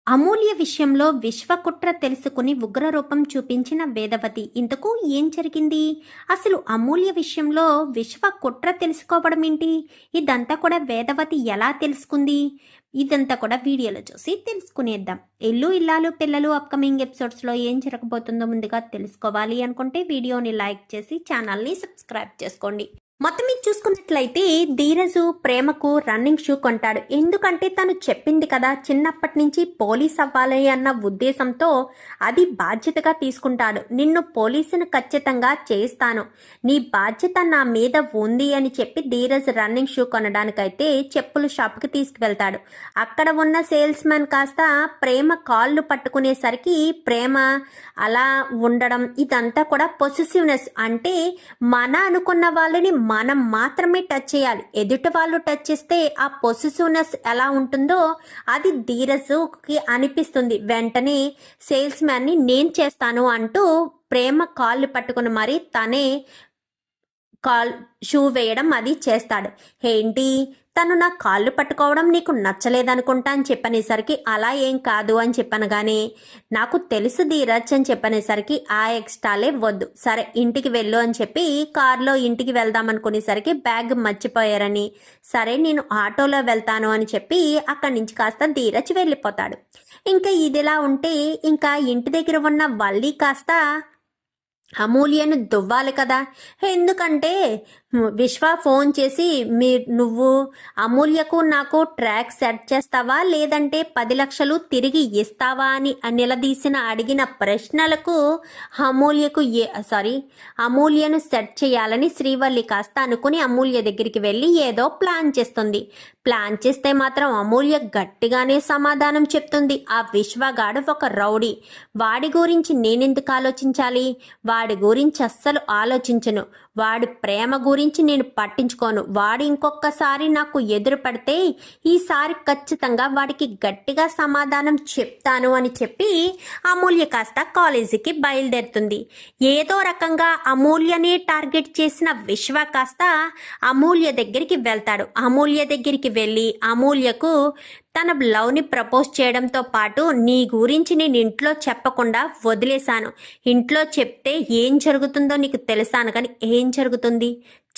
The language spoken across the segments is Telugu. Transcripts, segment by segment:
అమూల్య విషయంలో విశ్వకుట్ర తెలుసుకుని ఉగ్రరూపం చూపించిన వేదవతి. ఇంతకు ఏం జరిగింది? అసలు అమూల్య విషయంలో విశ్వకుట్ర తెలుసుకోవడం ఏంటి? ఇదంతా కూడా వేదవతి ఎలా తెలుసుకుంది? ఇదంతా కూడా వీడియోలో చూసి తెలుసుకునేద్దాం. ఇల్లు ఇల్లాలు పిల్లలు అప్కమింగ్ ఎపిసోడ్స్లో ఏం జరగబోతుందో ముందుగా తెలుసుకోవాలి అనుకుంటే వీడియోని లైక్ చేసి ఛానల్ని సబ్స్క్రైబ్ చేసుకోండి. మొత్తం మీద చూసుకున్నట్లయితే ధీరజు ప్రేమకు రన్నింగ్ షూ కొంటాడు. ఎందుకంటే తను చెప్పింది కదా చిన్నప్పటి నుంచి పోలీస్ అవ్వాలి అన్న ఉద్దేశంతో అది బాధ్యతగా తీసుకుంటాడు. నిన్ను పోలీసును ఖచ్చితంగా చేస్తాను, నీ బాధ్యత నా మీద ఉంది అని చెప్పి ధీరజ్ రన్నింగ్ షూ కొనడానికైతే చెప్పుల షాప్కి తీసుకువెళ్తాడు. అక్కడ ఉన్న సేల్స్ మ్యాన్ కాస్త ప్రేమ కాళ్ళు పట్టుకునేసరికి ప్రేమ అలా ఉండడం ఇదంతా కూడా పొసెసివ్నెస్. అంటే మన అనుకున్న వాళ్ళని మనం మాత్రమే టచ్ చేయాలి, ఎదుటి వాళ్ళు టచ్ చేస్తే ఆ పొసెసివ్నెస్ ఎలా ఉంటుందో అది ధీరజ్కి అనిపిస్తుంది. వెంటనే సేల్స్ మ్యాన్ని నేను చేస్తాను అంటూ ప్రేమ కాళ్ళు పట్టుకుని మరి తనే షూ వేయడం అది చేస్తాడు. ఏంటి తను నా కాళ్ళు పట్టుకోవడం నీకు నచ్చలేదనుకుంటా అని చెప్పనేసరికి అలా ఏం కాదు అని చెప్పాను. కానీ నాకు తెలుసు ధీరజ్ అని చెప్పనేసరికి ఆ ఎక్స్ట్రాలే వద్దు, సరే ఇంటికి వెళ్ళు అని చెప్పి కారులో ఇంటికి వెళ్దాం అనుకునేసరికి బ్యాగ్ మర్చిపోయారని, సరే నేను ఆటోలో వెళ్తాను అని చెప్పి అక్కడి నుంచి కాస్త ధీరజ్ వెళ్ళిపోతాడు. ఇంకా ఇదిలా ఉంటే ఇంకా ఇంటి దగ్గర ఉన్న వల్లి కాస్త అమూల్యను దువ్వాలి కదా. ఎందుకంటే విశ్వ ఫోన్ చేసి నువ్వు అమూల్యకు నాకు ట్రాక్ సెట్ చేస్తావా లేదంటే 10 లక్షలు తిరిగి ఇస్తావా అని నిలదీసిన అడిగిన ప్రశ్నలకు అమూల్యను సెట్ చేయాలని శ్రీవల్లి కాస్త అనుకుని అమూల్య దగ్గరికి వెళ్ళి ఏదో ప్లాన్ చేస్తుంది. ప్లాన్ చేస్తే మాత్రం అమూల్య గట్టిగానే సమాధానం చెప్తుంది. ఆ విశ్వగాడు ఒక రౌడీ, వాడి గురించి నేనెందుకు ఆలోచించాలి, వాడి గురించి అస్సలు ఆలోచించను, వాడి ప్రేమ గురించి నేను పట్టించుకోను, వాడు ఇంకొకసారి నాకు ఎదురు పడితే ఈసారి ఖచ్చితంగా వాడికి గట్టిగా సమాధానం చెప్తాను అని చెప్పి అమూల్య కాస్త కాలేజీకి బయలుదేరుతుంది. ఏదో రకంగా అమూల్యని టార్గెట్ చేసిన విశ్వ కాస్త అమూల్య దగ్గరికి వెళ్తాడు. అమూల్య దగ్గరికి వెళ్ళి అమూల్యకు తన లవ్ని ప్రపోజ్ చేయడంతో పాటు నీ గురించి నేను ఇంట్లో చెప్పకుండా వదిలేశాను, ఇంట్లో చెప్తే ఏం జరుగుతుందో నీకు తెలుసాను, కానీ ఏం జరుగుతుంది,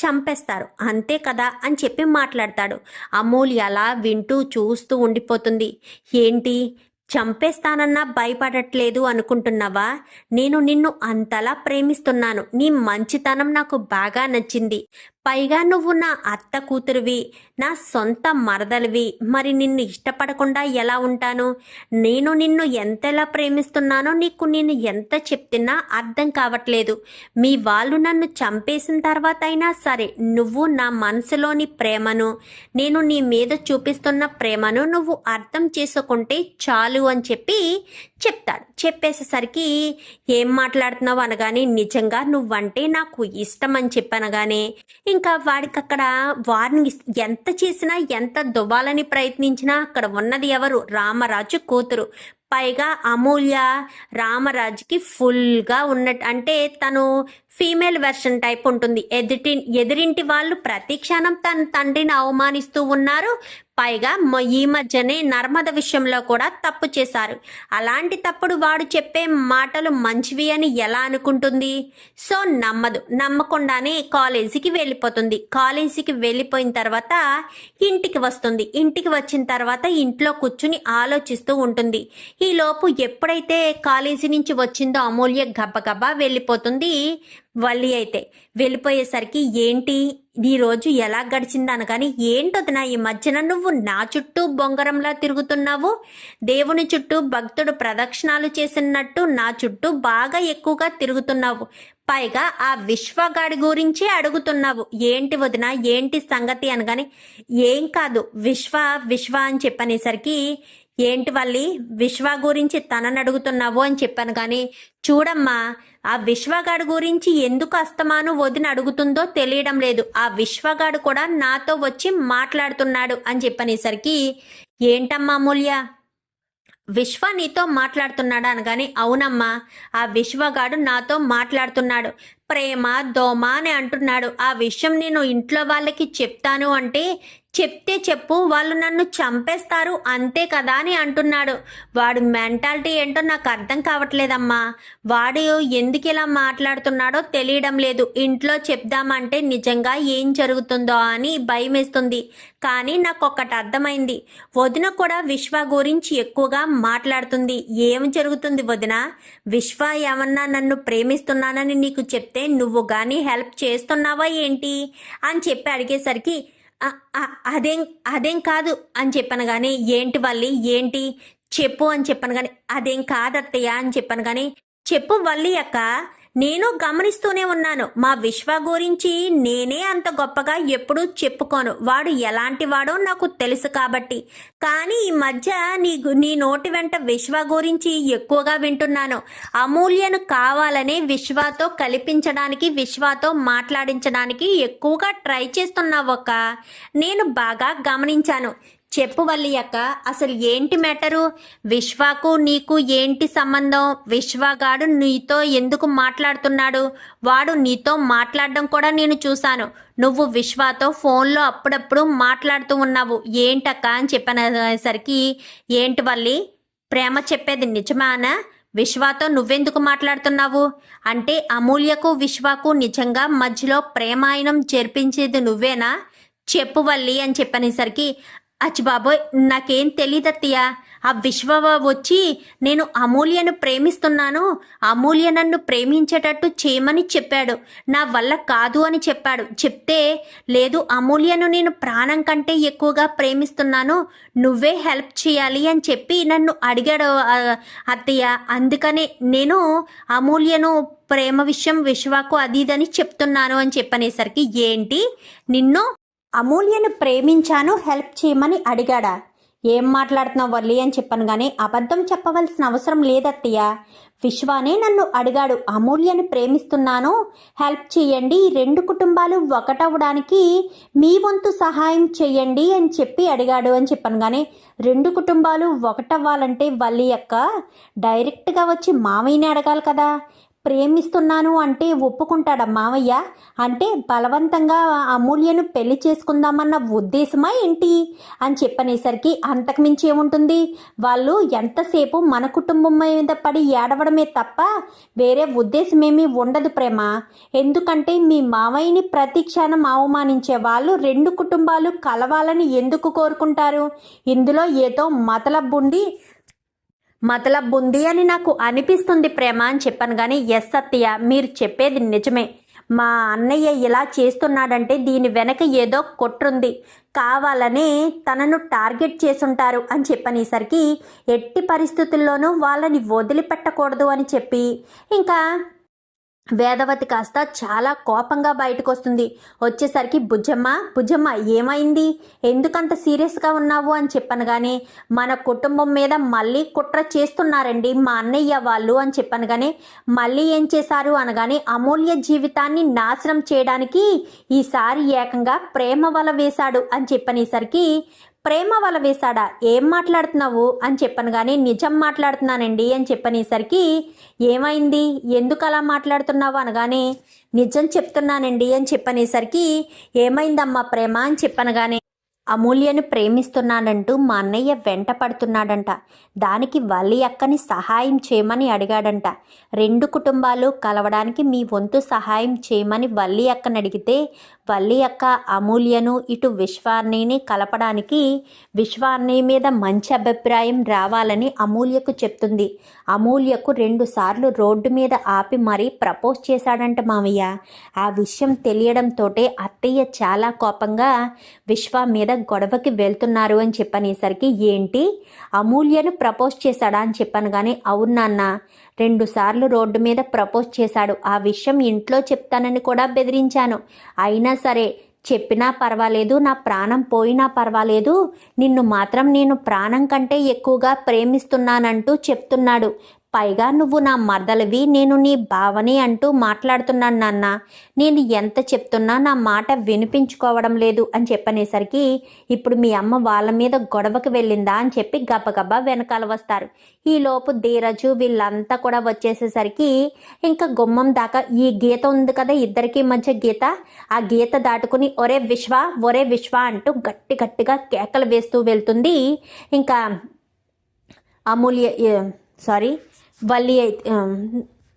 చంపేస్తారు అంతే కదా అని చెప్పి మాట్లాడతాడు. అమూల్య అలా వింటూ చూస్తూ ఉండిపోతుంది. ఏంటి చంపేస్తానన్నా భయపడట్లేదు అనుకుంటున్నావా? నేను నిన్ను అంతలా ప్రేమిస్తున్నాను, నీ మంచితనం నాకు బాగా నచ్చింది, పైగా నువ్వు నా అత్త కూతురువి, నా సొంత మరదలివి, మరి నిన్ను ఇష్టపడకుండా ఎలా ఉంటాను? నేను నిన్ను ఎంతలా ప్రేమిస్తున్నానో నీకు నేను ఎంత చెప్తున్నా అర్థం కావట్లేదు. మీ వాళ్ళు నన్ను చంపేసిన తర్వాత అయినా సరే నువ్వు నా మనసులోని ప్రేమను, నేను నీ మీద చూపిస్తున్న ప్రేమను నువ్వు అర్థం చేసుకుంటే చాలు అని చెప్పి చెప్తాడు. చెప్పేసేసరికి ఏం మాట్లాడుతున్నావు అనగానే నిజంగా నువ్వంటే నాకు ఇష్టం అని చెప్పనగానే ఇంకా వాడికి అక్కడ వార్నింగ్ ఎంత చేసినా ఎంత దువ్వాలని ప్రయత్నించినా అక్కడ ఉన్నది ఎవరు? రామరాజు కూతురు. పైగా అమూల్య రామరాజుకి ఫుల్గా ఉన్నట్టు, అంటే తను ఫీమేల్ వెర్షన్ టైప్ ఉంటుంది. ఎదురింటి వాళ్ళు ప్రతి క్షణం తన తండ్రిని అవమానిస్తూ ఉన్నారు. పైగా ఈ మధ్యనే నర్మద విషయంలో కూడా తప్పు చేశారు. అలాంటి తప్పుడు వాడు చెప్పే మాటలు మంచివి అని ఎలా అనుకుంటుంది? సో నమ్మకుండానే కాలేజీకి వెళ్ళిపోతుంది. కాలేజీకి వెళ్ళిపోయిన తర్వాత ఇంటికి వస్తుంది. ఇంటికి వచ్చిన తర్వాత ఇంట్లో కూర్చుని ఆలోచిస్తూ ఉంటుంది. ఈలోపు ఎప్పుడైతే కాలేజీ నుంచి వచ్చిందో అమూల్య గబ్బగబ్బా వెళ్ళిపోతుంది. వల్లి అయితే వెళ్ళిపోయేసరికి ఏంటి ఈ రోజు ఎలా గడిచింది అనగాని, ఏంటొదినా ఈ మధ్యన నువ్వు నా చుట్టూ బొంగరంలా తిరుగుతున్నావు, దేవుని చుట్టూ భక్తుడు ప్రదక్షిణాలు చేసినట్టు నా చుట్టూ బాగా ఎక్కువగా తిరుగుతున్నావు, పైగా ఆ విశ్వగాడి గురించి అడుగుతున్నావు, ఏంటి వదినా ఏంటి సంగతి అనగాని, ఏం కాదు విశ్వ అని చెప్పనేసరికి ఏంటి వల్లి విశ్వ గురించి తనని అడుగుతున్నావు అని చెప్పాను. కానీ చూడమ్మా, ఆ విశ్వగాడు గురించి ఎందుకు అస్తమాను వదిన అడుగుతుందో తెలియడం లేదు, ఆ విశ్వగాడు కూడా నాతో వచ్చి మాట్లాడుతున్నాడు అని చెప్పనేసరికి ఏంటమ్మా అమూల్య విశ్వ నీతో మాట్లాడుతున్నాడా అనగానే, అవునమ్మా ఆ విశ్వగాడు నాతో మాట్లాడుతున్నాడు, ప్రేమ దోమ అని అంటున్నాడు, ఆ విషయం నేను ఇంట్లో వాళ్ళకి చెప్తాను అంటే చెప్తే చెప్పు, వాళ్ళు నన్ను చంపేస్తారు అంతే కదా అని అంటున్నాడు. వాడు మెంటాలిటీ ఏంటో నాకు అర్థం కావట్లేదమ్మా. వాడు ఎందుకు ఇలా మాట్లాడుతున్నాడో తెలియడం లేదు. ఇంట్లో చెప్దామంటే నిజంగా ఏం జరుగుతుందో అని భయమేస్తుంది. కానీ నాకు ఒక్కటి అర్థమైంది, వదిన కూడా విశ్వ గురించి ఎక్కువగా మాట్లాడుతుంది. ఏం జరుగుతుంది వదిన? విశ్వ ఏమన్నా నన్ను ప్రేమిస్తున్నానని నీకు చెప్తే నువ్వు కానీ హెల్ప్ చేస్తున్నావా ఏంటి అని చెప్పి అడిగేసరికి అదేం అదేం కాదు అని చెప్పాను. కానీ ఏంటి వల్లి, ఏంటి చెప్పు అని చెప్పాను. కానీ అదేం కాదత్తయ్య అని చెప్పాను. కానీ చెప్పు వల్లి అక్క, నేను గమనిస్తూనే ఉన్నాను. మా విశ్వ గురించి నేనే అంత గొప్పగా ఎప్పుడూ చెప్పుకోను. వాడు ఎలాంటి వాడో నాకు తెలుసు కాబట్టి. కానీ ఈ మధ్య నీ నోటి వెంట విశ్వ గురించి ఎక్కువగా వింటున్నాను. అమూల్యను కావాలని విశ్వతో కల్పించడానికి, విశ్వతో మాట్లాడించడానికి ఎక్కువగా ట్రై చేస్తున్నావు అక్క. నేను బాగా గమనించాను. చెప్పు వల్లి అక్క, అసలు ఏంటి మ్యాటరు? విశ్వాకు నీకు ఏంటి సంబంధం? విశ్వగాడు నీతో ఎందుకు మాట్లాడుతున్నాడు? వాడు నీతో మాట్లాడడం కూడా నేను చూశాను. నువ్వు విశ్వతో ఫోన్లో అప్పుడప్పుడు మాట్లాడుతూ ఉన్నావు. ఏంటక్క అని చెప్పనేసరికి, ఏంటి వల్లి, ప్రేమ చెప్పేది నిజమానా? విశ్వతో నువ్వెందుకు మాట్లాడుతున్నావు అంటే, అమూల్యకు విశ్వకు నిజంగా మధ్యలో ప్రేమాయణం జరిపించేది నువ్వేనా? చెప్పు వల్లి అని చెప్పనేసరికి, అచ్చి బాబోయ్, నాకేం తెలీదత్తయ్య. ఆ విశ్వ వచ్చి నేను అమూల్యను ప్రేమిస్తున్నాను, అమూల్య నన్ను ప్రేమించేటట్టు చేయమని చెప్పాడు. నా వల్ల కాదు అని చెప్పాడు. చెప్తే లేదు, అమూల్యను నేను ప్రాణం కంటే ఎక్కువగా ప్రేమిస్తున్నాను, నువ్వే హెల్ప్ చేయాలి అని చెప్పి నన్ను అడిగాడు అత్తయ్య. అందుకనే నేను అమూల్యను ప్రేమ విషయం విశ్వకు అది ఇదని చెప్తున్నాను అని చెప్పనేసరికి, ఏంటి నిన్ను అమూల్యను ప్రేమించాను హెల్ప్ చేయమని అడిగాడా? ఏం మాట్లాడుతున్నావు వల్లి అని చెప్పాను. కానీ అబద్ధం చెప్పవలసిన అవసరం లేదత్తయ్య. విశ్వానే నన్ను అడిగాడు, అమూల్యను ప్రేమిస్తున్నాను హెల్ప్ చేయండి, ఈ రెండు కుటుంబాలు ఒకటవడానికి మీ వంతు సహాయం చేయండి అని చెప్పి అడిగాడు అని చెప్పాను. కానీ రెండు కుటుంబాలు ఒకటవ్వాలంటే వల్లి అక్క డైరెక్ట్గా వచ్చి మామయ్యని అడగాలి కదా. ప్రేమిస్తున్నాను అంటే ఒప్పుకుంటాడా మావయ్య? అంటే బలవంతంగా అమూల్యను పెళ్లి చేసుకుందామన్న ఉద్దేశమా ఏంటి అని చెప్పనేసరికి, అంతకుమించి ఏముంటుంది, వాళ్ళు ఎంతసేపు మన కుటుంబం మీద పడి ఏడవడమే తప్ప వేరే ఉద్దేశమేమీ ఉండదు ప్రేమ. ఎందుకంటే మీ మావయ్యని ప్రతి క్షణం అవమానించే వాళ్ళు రెండు కుటుంబాలు కలవాలని ఎందుకు కోరుకుంటారు? ఇందులో ఏదో మతలబ్ ఉంది అని నాకు అనిపిస్తుంది ప్రేమ అని చెప్పాను. కానీ ఎస్ అత్తయ్య, మీరు చెప్పేది నిజమే. మా అన్నయ్య ఇలా చేస్తున్నాడంటే దీని వెనక ఏదో కుట్రుంది, కావాలనే తనను టార్గెట్ చేసుంటారు అని చెప్పనేసరికి, ఎట్టి పరిస్థితుల్లోనూ వాళ్ళని వదిలిపెట్టకూడదు అని చెప్పి ఇంకా వేదవతి కాస్త చాలా కోపంగా బయటకు వస్తుంది. వచ్చేసరికి, బుజ్జమ్మ ఏమైంది, ఎందుకంత సీరియస్గా ఉన్నావు అని చెప్పాను. కానీ మన కుటుంబం మీద మళ్ళీ కుట్ర చేస్తున్నారండి మా అన్నయ్య వాళ్ళు అని చెప్పాను. కానీ మళ్ళీ ఏం చేశారు అనగానే, అమూల్య జీవితాన్ని నాశనం చేయడానికి ఈసారి ఏకంగా ప్రేమ వల వేశాడు అని చెప్పనేసరికి, ప్రేమ వల వేశాడా? ఏం మాట్లాడుతున్నావు అని చెప్పాను. కానీ నిజం మాట్లాడుతున్నానండి అని చెప్పనేసరికి, ఏమైంది, ఎందుకు అలా మాట్లాడుతున్నావు అనగానే, నిజం చెప్తున్నానండి అని చెప్పనేసరికి, ఏమైందమ్మా ప్రేమ అని చెప్పనగానే, అమూల్యను ప్రేమిస్తున్నాడంటూ మా అన్నయ్య వెంట పడుతున్నాడంట. దానికి వల్లి అక్కని సహాయం చేయమని అడిగాడంట. రెండు కుటుంబాలు కలవడానికి మీ వంతు సహాయం చేయమని వల్లి అక్కని అడిగితే, వల్లి అక్క అమూల్యను ఇటు విశ్వాన్నయ్యని కలపడానికి విశ్వాన్నయ్య మీద మంచి అభిప్రాయం రావాలని అమూల్యకు చెప్తుంది. అమూల్యకు 2 సార్లు రోడ్డు మీద ఆపి మరీ ప్రపోజ్ చేశాడంట మామయ్య. ఆ విషయం తెలియడంతో అత్తయ్య చాలా కోపంగా విశ్వ మీద గొడవకి వెళ్తున్నారు అని చెప్పనేసరికి, ఏంటి అమూల్యను ప్రపోజ్ చేశాడా అని చెప్పాను. కానీ అవును నాన్న, 2 సార్లు రోడ్డు మీద ప్రపోజ్ చేశాడు. ఆ విషయం ఇంట్లో చెప్తానని కూడా బెదిరించాను. అయినా సరే చెప్పినా పర్వాలేదు, నా ప్రాణం పోయినా పర్వాలేదు, నిన్ను మాత్రం నేను ప్రాణం కంటే ఎక్కువగా ప్రేమిస్తున్నానంటూ చెప్తున్నాడు. పైగా నువ్వు నా మరదలివి, నేను నీ బావని అంటూ మాట్లాడుతున్నాను నాన్న. నేను ఎంత చెప్తున్నా నా మాట వినిపించుకోవడం లేదు అని చెప్పనేసరికి ఇప్పుడు మీ అమ్మ వాళ్ళ మీద గొడవకి వెళ్ళిందా అని చెప్పి గబగబా వెనకాల వస్తారు. ఈలోపు ధీరజు వీళ్ళంతా కూడా వచ్చేసేసరికి ఇంకా గుమ్మం దాకా ఈ గీత ఉంది కదా ఇద్దరికి మధ్య గీత, ఆ గీత దాటుకుని ఒరే విశ్వ అంటూ గట్టిగా కేకలు వేస్తూ వెళ్తుంది. ఇంకా అమూల్య వల్లి అయితే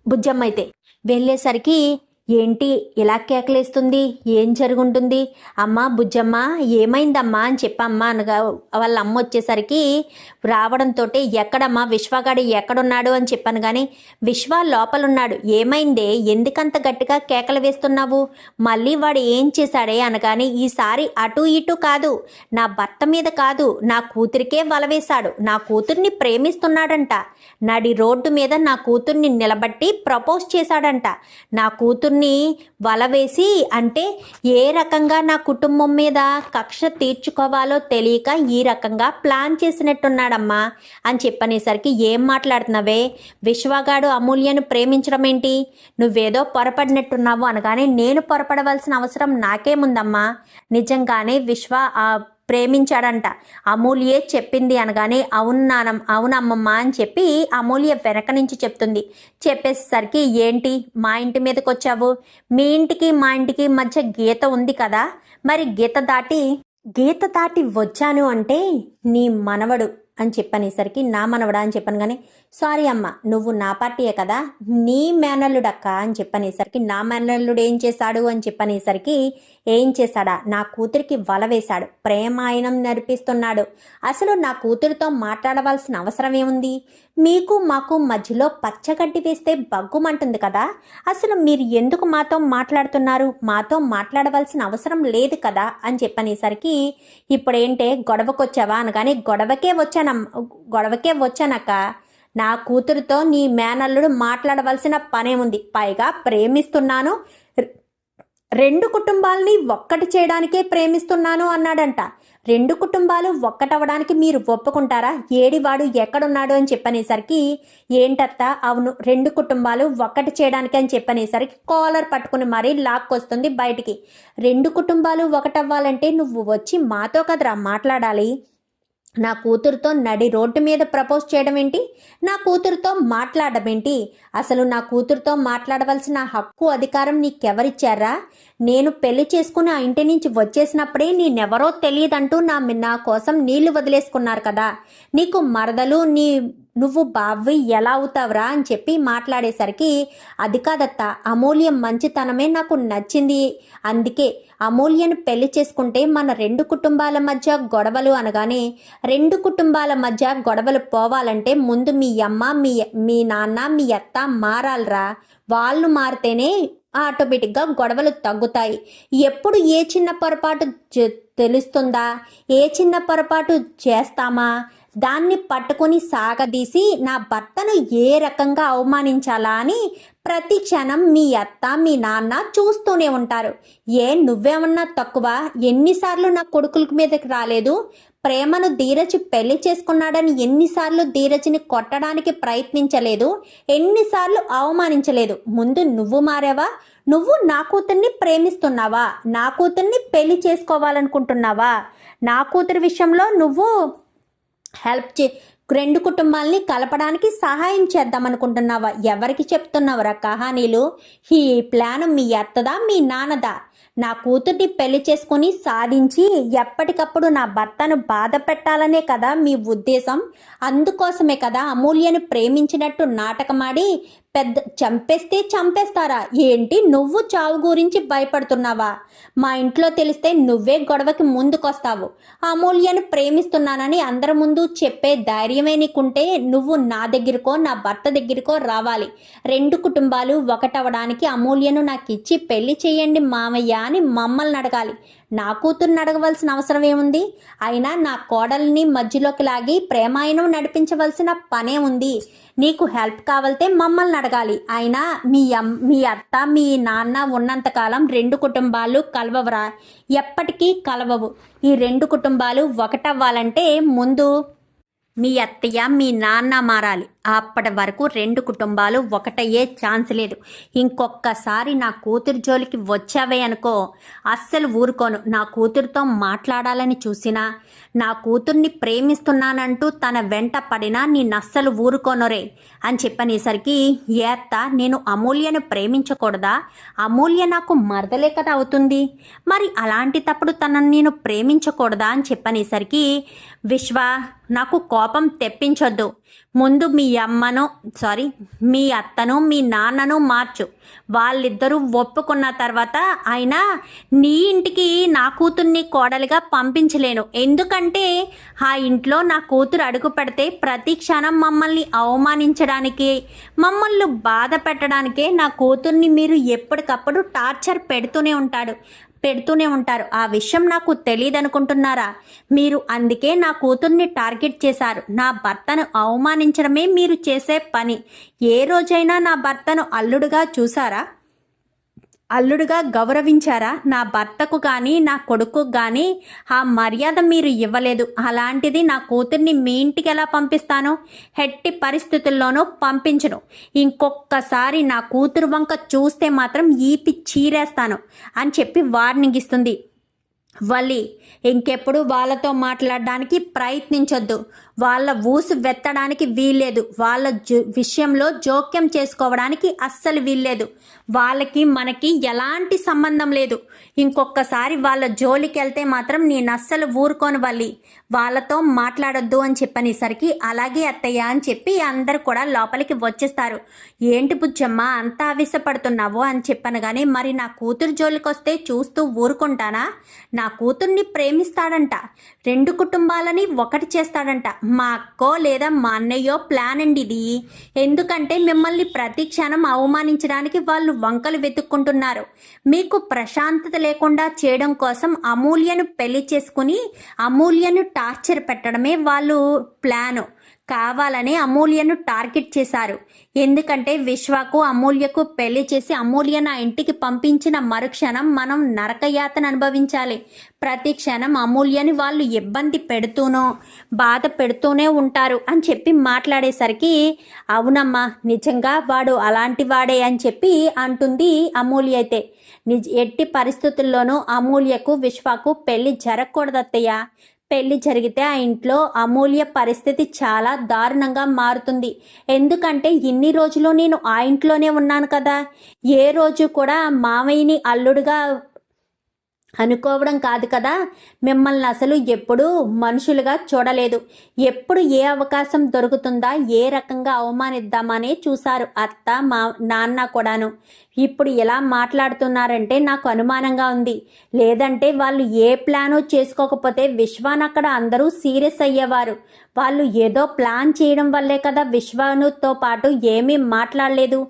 బుజ్జమ్మ అయితే వెళ్ళేసరికి ఏంటి ఇలా కేకలేస్తుంది, ఏం జరుగుంటుంది, అమ్మ బుజ్జమ్మ ఏమైందమ్మా అని చెప్పమ్మా అనగా వాళ్ళ అమ్మ వచ్చేసరికి రావడంతో ఎక్కడమ్మా విశ్వగాడు ఎక్కడున్నాడు అని చెప్పాను. కానీ విశ్వ లోపలున్నాడు, ఏమైందే ఎందుకంత గట్టిగా కేకలు వేస్తున్నావు, మళ్ళీ వాడు ఏం చేశాడే అనగానే ఈసారి అటు ఇటు కాదు, నా భర్త మీద కాదు నా కూతురికే వలవేశాడు, నా కూతుర్ని ప్రేమిస్తున్నాడంట, నడి రోడ్డు మీద నా కూతుర్ని నిలబట్టి ప్రపోజ్ చేశాడంట, నా కూతుర్ని వలవేసి అంటే ఏ రకంగా నా కుటుంబం మీద కక్ష తీర్చుకోవాలో తెలియక ఈ రకంగా ప్లాన్ చేసినట్టున్నాడమ్మా అని చెప్పనేసరికి ఏం మాట్లాడుతున్నావే, విశ్వగాడు అమూల్యను ప్రేమించడం ఏంటి, నువ్వేదో పొరపడినట్టున్నావు అనగానే నేను పొరపడవలసిన అవసరం నాకేముందమ్మా, నిజంగానే విశ్వ ప్రేమించాడంట, అమూల్యే చెప్పింది అనగానే అవునమ్మమ్మ అని చెప్పి అమూల్య వెనక నుంచి చెప్తుంది. చెప్పేసరికి ఏంటి మా ఇంటి మీదకి వచ్చావు, మీ ఇంటికి మా ఇంటికి మధ్య గీత ఉంది కదా, మరి గీత దాటి వచ్చాను అంటే నీ మనవడు అని చెప్పనేసరికి నా మనవడా అని చెప్పాను. కానీ సారీ అమ్మ నువ్వు నా పార్టీయే కదా, నీ మేనల్లుడక్క అని చెప్పనేసరికి నా మేనల్లుడు ఏం చేశాడు అని చెప్పనేసరికి ఏం చేశాడా, నా కూతురికి వల వేశాడు, ప్రేమాయణం నడిపిస్తున్నాడు, అసలు నా కూతురితో మాట్లాడవలసిన అవసరం ఏముంది, మీకు మాకు మధ్యలో పచ్చగడ్డి వేస్తే బగ్గుమంటుంది కదా, అసలు మీరు ఎందుకు మాతో మాట్లాడుతున్నారు, మాతో మాట్లాడవలసిన అవసరం లేదు కదా అని చెప్పనేసరికి ఇప్పుడేంటే గొడవకొచ్చావా అనగానే గొడవకే వచ్చానక్క, నా కూతురుతో నీ మేనల్లుడు మాట్లాడవలసిన పనేముంది, పైగా ప్రేమిస్తున్నాను, రెండు కుటుంబాలని ఒక్కటి చేయడానికే ప్రేమిస్తున్నాను అన్నాడంట, రెండు కుటుంబాలు ఒక్కటవడానికి మీరు ఒప్పుకుంటారా, ఏడివాడు ఎక్కడున్నాడు అని చెప్పనేసరికి ఏంటత్తా అవును రెండు కుటుంబాలు ఒక్కటి చేయడానికి అని చెప్పనేసరికి కాలర్ పట్టుకుని మరీ లాక్కొస్తుంది బయటికి, రెండు కుటుంబాలు ఒకటవ్వాలంటే నువ్వు వచ్చి మాతో కదరా మాట్లాడాలి, నా కూతురుతో నడి రోడ్డు మీద ప్రపోజ్ చేయడం ఏంటి, నా కూతురుతో మాట్లాడడం ఏంటి, అసలు నా కూతురుతో మాట్లాడవలసిన హక్కు అధికారం నీకెవరిచ్చారా, నేను పెళ్లి చేసుకుని ఆ ఇంటి నుంచి వచ్చేసినప్పుడే నేనెవరో తెలియదంటూ నా కోసం నీళ్లు వదిలేసుకున్నారు కదా, నీకు మరదలు నువ్వు బావి ఎలా అవుతావురా అని చెప్పి మాట్లాడేసరికి అది కాదత్త అమూల్యం మంచితనమే నాకు నచ్చింది, అందుకే అమూల్యను పెళ్లి చేసుకుంటే మన రెండు కుటుంబాల మధ్య గొడవలు అనగానే రెండు కుటుంబాల మధ్య గొడవలు పోవాలంటే ముందు మీ అమ్మ మీ నాన్న మీ అత్త మారాలరా, వాళ్ళు మారితేనే ఆటోమేటిక్గా గొడవలు తగ్గుతాయి, ఎప్పుడు ఏ చిన్న పొరపాటు తెలుస్తుందా, ఏ చిన్న పొరపాటు చేస్తామా, దాన్ని పట్టుకొని సాగదీసి నా భర్తను ఏ రకంగా అవమానించాలా అని ప్రతి క్షణం మీ అత్త మీ నాన్న చూస్తూనే ఉంటారు, నువ్వేమన్నా తక్కువ, ఎన్నిసార్లు నా కొడుకుల మీదకి రాలేదు, ప్రేమను ధీరజ్ పెళ్లి చేసుకున్నాడని ఎన్నిసార్లు ధీరజ్ని కొట్టడానికి ప్రయత్నించలేదు, ఎన్నిసార్లు అవమానించలేదు, ముందు నువ్వు మారావా, నువ్వు నా కూతుర్ని ప్రేమిస్తున్నావా, నా కూతుర్ని పెళ్లి చేసుకోవాలనుకుంటున్నావా, నా కూతురి విషయంలో నువ్వు రెండు కుటుంబాలని కలపడానికి సహాయం చేద్దామనుకుంటున్నావా, ఎవరికి చెప్తున్నావురా కహానీలు, ఈ ప్లాన్ మీ అత్తదా మీ నాన్నదా, నా కూతుర్ని పెళ్లి చేసుకుని సాధించి ఎప్పటికప్పుడు నా భర్తను బాధ పెట్టాలనే కదా మీ ఉద్దేశం, అందుకోసమే కదా అమూల్యను ప్రేమించినట్టు నాటకమాడి చంపేస్తే చంపేస్తారా ఏంటి, నువ్వు చావు గురించి భయపడుతున్నావా, మా ఇంట్లో తెలిస్తే నువ్వే గొడవకి ముందుకొస్తావు, అమూల్యను ప్రేమిస్తున్నానని అందరి ముందు చెప్పే ధైర్యమే నీకుంటే నువ్వు నా దగ్గరకో నా భర్త దగ్గరకో రావాలి, రెండు కుటుంబాలు ఒకటవడానికి అమూల్యను నాకు ఇచ్చి పెళ్లి చేయండి మామయ్య అని మమ్మల్ని అడగాలి, నా కూతుర్ని అడగవలసిన అవసరం ఏముంది, అయినా నా కోడల్ని మధ్యలోకి లాగి ప్రేమాయణం నడిపించవలసిన పనే ఉంది, నీకు హెల్ప్ కావాలంటే మమ్మల్ని అడగాలి, అయినా మీ అత్త మీ నాన్న ఉన్నంతకాలం రెండు కుటుంబాలు కలవవురా, ఎప్పటికీ కలవవు, ఈ రెండు కుటుంబాలు ఒకటవ్వాలంటే ముందు మీ అత్తయ్య మీ నాన్న మారాలి, అప్పటి వరకు రెండు కుటుంబాలు ఒకటయ్యే ఛాన్స్ లేదు. ఇంకొక్కసారి నా కూతురు జోలికి వచ్చావే అనుకో, అస్సలు ఊరుకోను. నా కూతురుతో మాట్లాడాలని చూసినా, నా కూతుర్ని ప్రేమిస్తున్నానంటూ తన వెంట పడినా అస్సలు ఊరుకోనరే అని చెప్పనేసరికి, ఏత్త నేను అమూల్యను ప్రేమించకూడదా? అమూల్య నాకు మరదలే కదా అవుతుంది. మరి అలాంటి తప్పుడు తనని నేను ప్రేమించకూడదా అని చెప్పనేసరికి, విశ్వ నాకు కోపం తెప్పించొద్దు. ముందు మీ అత్తను మీ నాన్నను మార్చు. వాళ్ళిద్దరూ ఒప్పుకున్న తర్వాత అయినా నీ ఇంటికి నా కూతుర్ని కోడలిగా పంపించలేను. ఎందుకంటే ఆ ఇంట్లో నా కూతురు అడుగు పెడితే ప్రతి క్షణం మమ్మల్ని అవమానించడానికి, మమ్మల్ని బాధ పెట్టడానికే నా కూతుర్ని మీరు ఎప్పటికప్పుడు టార్చర్ పెడుతూనే ఉంటారు. ఆ విషయం నాకు తెలియదనుకుంటున్నారా మీరు? అందుకే నా కూతుర్ని టార్గెట్ చేశారు. నా భర్తను అవమానించడమే మీరు చేసే పని. ఏ రోజైనా నా భర్తను అల్లుడుగా చూసారా? అల్లుడుగా గౌరవించారా? నా భర్తకు కానీ నా కొడుకు కానీ ఆ మర్యాద మీరు ఇవ్వలేదు. అలాంటిది నా కూతుర్ని మీ ఇంటికి ఎలా పంపిస్తాను? ఎట్టి పరిస్థితుల్లోనూ పంపించను. ఇంకొకసారి నా కూతురు వంక చూస్తే మాత్రం ఈపి చీరేస్తాను అని చెప్పి వార్నింగ్ ఇస్తుంది. వల్లి, ఇంకెప్పుడు వాళ్ళతో మాట్లాడడానికి ప్రయత్నించొద్దు. వాళ్ళ ఊసు వెత్తడానికి వీల్లేదు. వాళ్ళ విషయంలో జోక్యం చేసుకోవడానికి అస్సలు వీల్లేదు. వాళ్ళకి మనకి ఎలాంటి సంబంధం లేదు. ఇంకొకసారి వాళ్ళ జోలికి వెళ్తే మాత్రం నేను అస్సలు ఊరుకోను వల్లి. వాళ్ళతో మాట్లాడొద్దు అని చెప్పనేసరికి, అలాగే అత్తయ్య అని చెప్పి అందరు కూడా లోపలికి వచ్చేస్తారు. ఏంటి బుజ్జమ్మ అంత ఆవేశపడుతున్నావు అని చెప్పను కానీ, మరి నా కూతురు జోలికి వస్తే చూస్తూ ఊరుకుంటానా? నా కూతుర్ని ప్రేమిస్తాడంట, రెండు కుటుంబాలని ఒకటి చేస్తాడంట. మా అక్కో లేదా మా అన్నయ్యో ప్లాన్ అండి ఇది. ఎందుకంటే మిమ్మల్ని ప్రతి క్షణం అవమానించడానికి వాళ్ళు వంకలు వెతుక్కుంటున్నారు. మీకు ప్రశాంతత లేకుండా చేయడం కోసం అమూల్యను పెళ్లి చేసుకుని అమూల్యను టార్చర్ పెట్టడమే వాళ్ళు ప్లాను. కావాలని అమూల్యను టార్గెట్ చేశారు. ఎందుకంటే విశ్వకు అమూల్యకు పెళ్లి చేసి అమూల్య నా ఇంటికి పంపించిన మరుక్షణం మనం నరకయాతన అనుభవించాలి. ప్రతి క్షణం అమూల్యని వాళ్ళు ఇబ్బంది పెడుతూనో బాధ పెడుతూనే ఉంటారు అని చెప్పి మాట్లాడేసరికి, అవునమ్మా నిజంగా వాడు అలాంటి వాడే అని చెప్పి అంటుంది అమూల్య. అయితే ఎట్టి పరిస్థితుల్లోనూ అమూల్యకు విశ్వకు పెళ్లి జరగకూడదు అత్తయ్య. పెళ్లి జరిగితే ఆ ఇంట్లో అమూల్య పరిస్థితి చాలా దారుణంగా మారుతుంది. ఎందుకంటే ఇన్ని రోజులు నేను ఆ ఇంట్లోనే ఉన్నాను కదా. ఏ రోజు కూడా మామయ్యని అల్లుడుగా అనుకోవడం కాదు కదా, మిమ్మల్ని అసలు ఎప్పుడూ మనుషులుగా చూడలేదు. ఎప్పుడు ఏ అవకాశం దొరుకుతుందా, ఏ రకంగా అవమానిద్దామనే చూశారు అత్త మా నాన్న కూడాను. ఇప్పుడు ఎలా మాట్లాడుతున్నారంటే నాకు అనుమానంగా ఉంది. లేదంటే వాళ్ళు ఏ ప్లాను చేసుకోకపోతే విశ్వాన్ అక్కడ అందరూ సీరియస్ అయ్యేవారు. వాళ్ళు ఏదో ప్లాన్ చేయడం వల్లే కదా విశ్వానుతో పాటు ఏమీ మాట్లాడలేదు,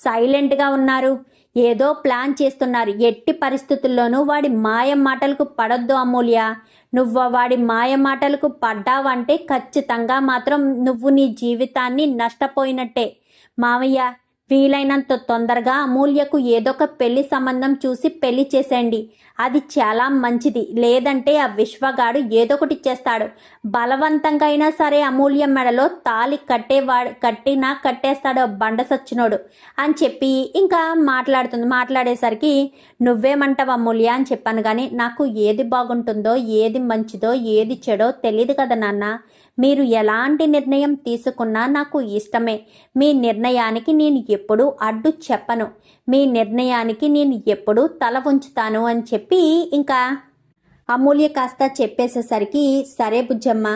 సైలెంట్గా ఉన్నారు. ఏదో ప్లాన్ చేస్తున్నారు. ఎట్టి పరిస్థితుల్లోనూ వాడి మాయ మాటలకు పడొద్దు అమూల్య. నువ్వు వాడి మాయ మాటలకు పడ్డావంటే ఖచ్చితంగా మాత్రం నువ్వు నీ జీవితాన్ని నష్టపోయినట్టే. మావయ్య, వీలైనంత తొందరగా అమూల్యకు ఏదో ఒక పెళ్లి సంబంధం చూసి పెళ్లి చేసేయండి. అది చాలా మంచిది. లేదంటే ఆ విశ్వగాడు ఏదో ఒకటి చేస్తాడు. బలవంతంగా అయినా సరే అమూల్య మెడలో తాళి కట్టేస్తాడు బండ సచ్చినోడు అని చెప్పి ఇంకా మాట్లాడేసరికి, నువ్వేమంటావు అమూల్య అని చెప్పాను. కానీ నాకు ఏది బాగుంటుందో, ఏది మంచిదో, ఏది చెడో తెలియదు కదా నాన్న. మీరు ఎలాంటి నిర్ణయం తీసుకున్నా నాకు ఇష్టమే. మీ నిర్ణయానికి నేను ఎప్పుడూ అడ్డు చెప్పను. మీ నిర్ణయానికి నేను ఎప్పుడూ తల ఉంచుతాను అని చెప్పి ఇంకా అమూల్య కాస్త చెప్పేసేసరికి, సరే బుజ్జమ్మ,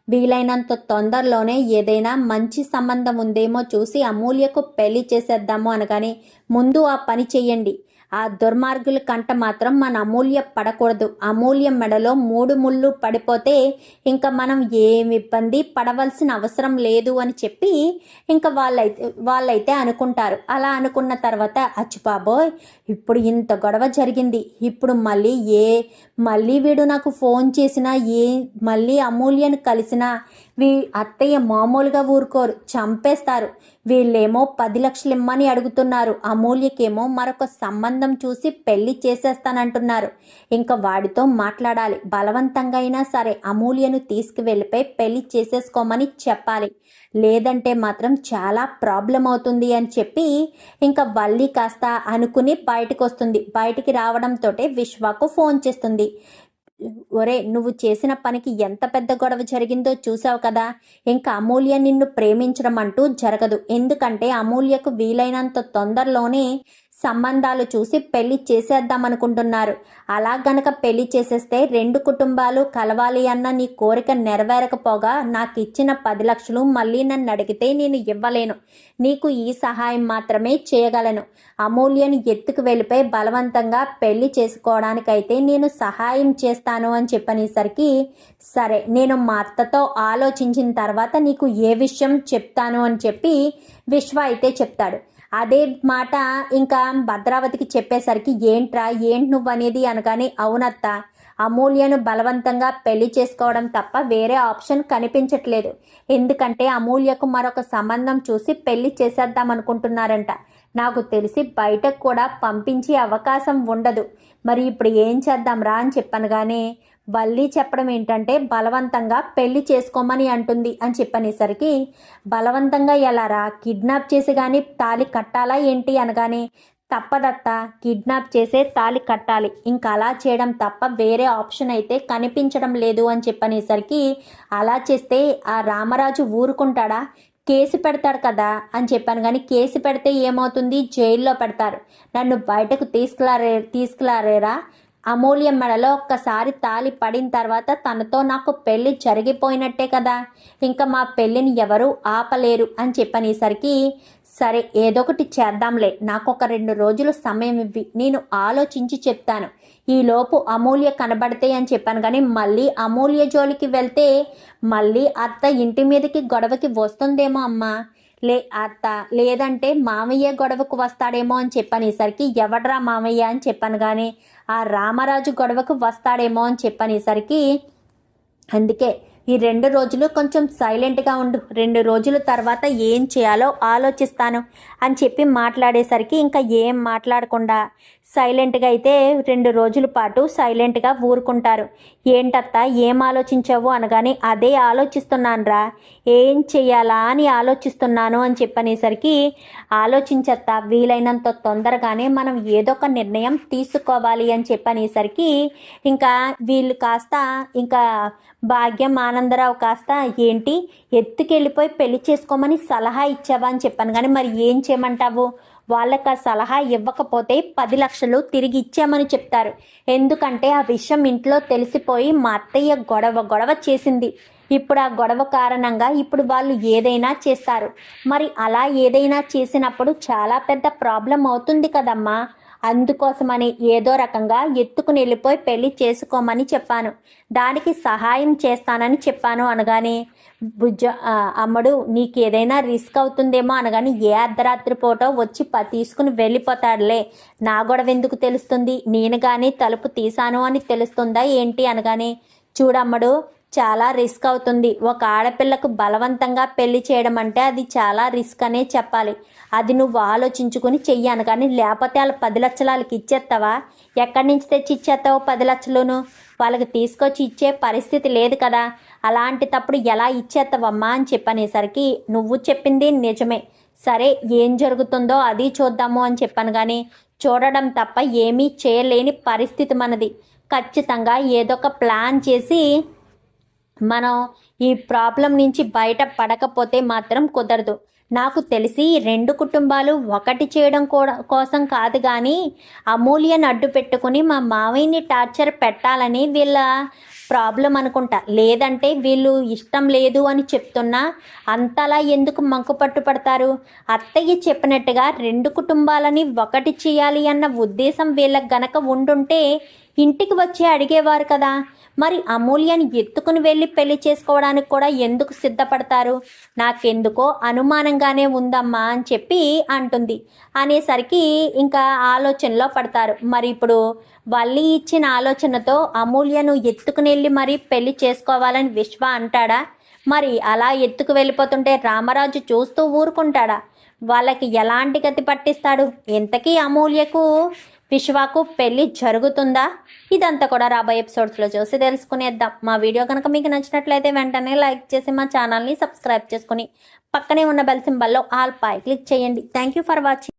వీలైనంత తొందరలోనే ఏదైనా మంచి సంబంధం ఉందేమో చూసి అమూల్యకు పెళ్లి చేసేద్దాము అనగానే, ముందు ఆ పని చెయ్యండి. ఆ దుర్మార్గుల కంట మాత్రం మన అమూల్య పడకూడదు. అమూల్య మెడలో 3 ముళ్ళు పడిపోతే ఇంకా మనం ఏమి ఇబ్బంది పడవలసిన అవసరం లేదు అని చెప్పి ఇంకా వాళ్ళైతే అనుకుంటారు. అలా అనుకున్న తర్వాత, అచ్చుబాబోయ్ ఇప్పుడు ఇంత గొడవ జరిగింది, ఇప్పుడు మళ్ళీ వీడు నాకు ఫోన్ చేసినా, మళ్ళీ అమూల్యను కలిసినా వీ అత్తయ్య మామూలుగా ఊరుకోరు, చంపేస్తారు. వీళ్ళేమో 10 లక్షలు ఇమ్మని అడుగుతున్నారు. అమూల్యకేమో మరొక సంబంధం చూసి పెళ్లి చేసేస్తానంటున్నారు. ఇంకా వాడితో మాట్లాడాలి. బలవంతంగా అయినా సరే అమూల్యను తీసుకువెళ్ళిపోయి పెళ్లి చేసేసుకోమని చెప్పాలి. లేదంటే మాత్రం చాలా ప్రాబ్లం అవుతుంది అని చెప్పి ఇంకా వల్లి కాస్త అనుకుని బయటకు వస్తుంది. బయటికి రావడంతో విశ్వకు ఫోన్ చేస్తుంది. ఒరే, నువ్వు చేసిన పనికి ఎంత పెద్ద గొడవ జరిగిందో చూసావు కదా. ఇంకా అమూల్య నిన్ను ప్రేమించడం అంటూ జరగదు. ఎందుకంటే అమూల్యకు వీలైనంత తొందరలోనే సంబంధాలు చూసి పెళ్లి చేసేద్దామనుకుంటున్నారు. అలా గనక పెళ్లి చేసేస్తే 2 కుటుంబాలు కలవాలి అన్న నీ కోరిక నెరవేరకపోగా నాకు ఇచ్చిన 10 లక్షలు మళ్ళీ నన్ను అడిగితే నేను ఇవ్వలేను. నీకు ఈ సహాయం మాత్రమే చేయగలను. అమూల్యను ఎత్తుకు వెళ్ళిపోయి బలవంతంగా పెళ్లి చేసుకోవడానికైతే నేను సహాయం చేస్తాను అని చెప్పనేసరికి, సరే నేను మా అత్తతో ఆలోచించిన తర్వాత నీకు ఏ విషయం చెప్తాను అని చెప్పి విశ్వ అయితే చెప్తాడు. అదే మాట ఇంకా భద్రావతికి చెప్పేసరికి, ఏంటి నువ్వు అనేది అనగానే, అవునత్త, అమూల్యను బలవంతంగా పెళ్లి చేసుకోవడం తప్ప వేరే ఆప్షన్ కనిపించట్లేదు. ఎందుకంటే అమూల్యకు మరొక సంబంధం చూసి పెళ్లి చేసేద్దాం అనుకుంటున్నారంట. నాకు తెలిసి బయటకు కూడా పంపించే అవకాశం ఉండదు. మరి ఇప్పుడు ఏం చేద్దాం రా అని చెప్పనగానే వల్లి చెప్పడం ఏంటంటే, బలవంతంగా పెళ్లి చేసుకోమని అంటుంది అని చెప్పనేసరికి, బలవంతంగా ఎలారా, కిడ్నాప్ చేసి కానీ తాళి కట్టాలా ఏంటి అనగానే, తప్పదత్తా, కిడ్నాప్ చేసే తాళి కట్టాలి. ఇంకా అలా చేయడం తప్ప వేరే ఆప్షన్ అయితే కనిపించడం లేదు అని చెప్పనేసరికి, అలా చేస్తే ఆ రామరాజు ఊరుకుంటాడా? కేసు పెడతాడు కదా అని చెప్పాను. కానీ కేసు పెడితే ఏమవుతుంది, జైల్లో పెడతారు. నన్ను బయటకు తీసుకురారేరా. అమూల్య మెడలో ఒక్కసారి తాళి పడిన తర్వాత తనతో నాకు పెళ్లి జరిగిపోయినట్టే కదా. ఇంకా మా పెళ్ళిని ఎవరు ఆపలేరు అని చెప్పనేసరికి, సరే ఏదో ఒకటి చేద్దాంలే, నాకు ఒక 2 రోజులు సమయం ఇవ్వి, నేను ఆలోచించి చెప్తాను. ఈలోపు అమూల్య కనబడితే అని చెప్పాను. కానీ మళ్ళీ అమూల్య జోలికి వెళ్తే మళ్ళీ అత్త ఇంటి మీదకి గొడవకి వస్తుందేమో అమ్మా. అత్త, లేదంటే మామయ్య గొడవకు వస్తాడేమో అని చెప్పనేసరికి, ఎవడ్రా మామయ్య అని చెప్పాను. కానీ ఆ రామరాజు గొడవకు వస్తాడేమో అని చెప్పనేసరికి, అందుకే ఈ 2 రోజులు కొంచెం సైలెంట్గా ఉండు, 2 రోజుల తర్వాత ఏం చేయాలో ఆలోచిస్తాను అని చెప్పి మాట్లాడేసరికి ఇంకా ఏం మాట్లాడకుండా సైలెంట్గా అయితే 2 రోజుల పాటు సైలెంట్గా ఊరుకుంటారు. ఏంటత్తా, ఏం ఆలోచించావు అనగానే, అదే ఆలోచిస్తున్నానురా, ఏం చెయ్యాలా అని ఆలోచిస్తున్నాను అని చెప్పనేసరికి, ఆలోచించత్తా, వీలైనంత తొందరగానే మనం ఏదో ఒక నిర్ణయం తీసుకోవాలి అని చెప్పనేసరికి ఇంకా వీళ్ళు కాస్త ఇంకా భాగ్యం ఆనందరావు కాస్త, ఏంటి ఎత్తుకెళ్ళిపోయి పెళ్లి చేసుకోమని సలహా ఇచ్చావా అని చెప్పాను. కానీ మరి ఏం చేయమంటావు? వాళ్ళకి ఆ సలహా ఇవ్వకపోతే 10 లక్షలు తిరిగి ఇచ్చామని చెప్తారు. ఎందుకంటే ఆ విషయం ఇంట్లో తెలిసిపోయి మా అత్తయ్య గొడవ చేసింది. ఇప్పుడు ఆ గొడవ కారణంగా ఇప్పుడు వాళ్ళు ఏదైనా చేస్తారు. మరి అలా ఏదైనా చేసినప్పుడు చాలా పెద్ద ప్రాబ్లం అవుతుంది కదమ్మా. అందుకోసమని ఏదో రకంగా ఎత్తుకుని వెళ్ళిపోయి పెళ్లి చేసుకోమని చెప్పాను, దానికి సహాయం చేస్తానని చెప్పాను అనగానే, అమ్మడు, నీకు ఏదైనా రిస్క్ అవుతుందేమో అనగాని, ఏ అర్ధరాత్రి పూట వచ్చి తీసుకుని వెళ్ళిపోతాడులే, నా గొడవ ఎందుకు తెలుస్తుంది, నేను కానీ తలుపు తీసాను అని తెలుస్తుందా ఏంటి అనగానే, చూడమ్మడు, చాలా రిస్క్ అవుతుంది. ఒక ఆడపిల్లకు బలవంతంగా పెళ్లి చేయడం అంటే అది చాలా రిస్క్ అనే చెప్పాలి. అది నువ్వు ఆలోచించుకుని చెయ్యాను. కానీ లేకపోతే వాళ్ళు 10 లక్షలు వాళ్ళకి ఇచ్చేస్తావా? ఎక్కడి నుంచి తెచ్చి ఇచ్చేస్తావు 10 లక్షలును? వాళ్ళకి తీసుకొచ్చి ఇచ్చే పరిస్థితి లేదు కదా. అలాంటి తప్పుడు ఎలా ఇచ్చేస్తావమ్మా అని చెప్పనేసరికి, నువ్వు చెప్పింది నిజమే, సరే ఏం జరుగుతుందో అది చూద్దాము అని చెప్పాను. కానీ చూడడం తప్ప ఏమీ చేయలేని పరిస్థితి మనది. ఖచ్చితంగా ఏదో ఒక ప్లాన్ చేసి మనం ఈ ప్రాబ్లం నుంచి బయట పడకపోతే మాత్రం కుదరదు. నాకు తెలిసి 2 కుటుంబాలు ఒకటి చేయడం కోసం కాదు, కానీ అమూల్యను అడ్డు పెట్టుకుని మా మావయ్యని టార్చర్ పెట్టాలని వీళ్ళ ప్రాబ్లం అనుకుంటా. లేదంటే వీళ్ళు ఇష్టం లేదు అని చెప్తున్నా అంతలా ఎందుకు మంకు పట్టుపడతారు? అత్తయ్య చెప్పినట్టుగా 2 కుటుంబాలని ఒకటి చేయాలి అన్న ఉద్దేశం వీళ్ళకి గనక ఉండుంటే ఇంటికి వచ్చి అడిగేవారు కదా. మరి అమూల్యని ఎత్తుకుని వెళ్ళి పెళ్లి చేసుకోవడానికి కూడా ఎందుకు సిద్ధపడతారు? నాకెందుకో అనుమానంగానే ఉందమ్మా అని చెప్పి అంటుంది. అనేసరికి ఇంకా ఆలోచనలో పడతారు. మరి ఇప్పుడు వల్లి ఇచ్చిన ఆలోచనతో అమూల్యను ఎత్తుకుని వెళ్ళి మరి పెళ్లి చేసుకోవాలని విశ్వ అంటాడా? మరి అలా ఎత్తుకు వెళ్ళిపోతుంటే రామరాజు చూస్తూ ఊరుకుంటాడా? వాళ్ళకి ఎలాంటి గతి పట్టిస్తాడు? ఇంతకీ అమూల్యకు విశ్వాకు పెళ్లి జరుగుతుందా? ఇదంతా కూడా రాబోయే ఎపిసోడ్స్లో చూసి తెలుసుకునేద్దాం. మా వీడియో కనుక మీకు నచ్చినట్లయితే వెంటనే లైక్ చేసి మా ఛానల్ని సబ్స్క్రైబ్ చేసుకుని పక్కనే ఉన్న బెల్ సింబల్లో ఆల్ పై క్లిక్ చేయండి. Thank you for watching.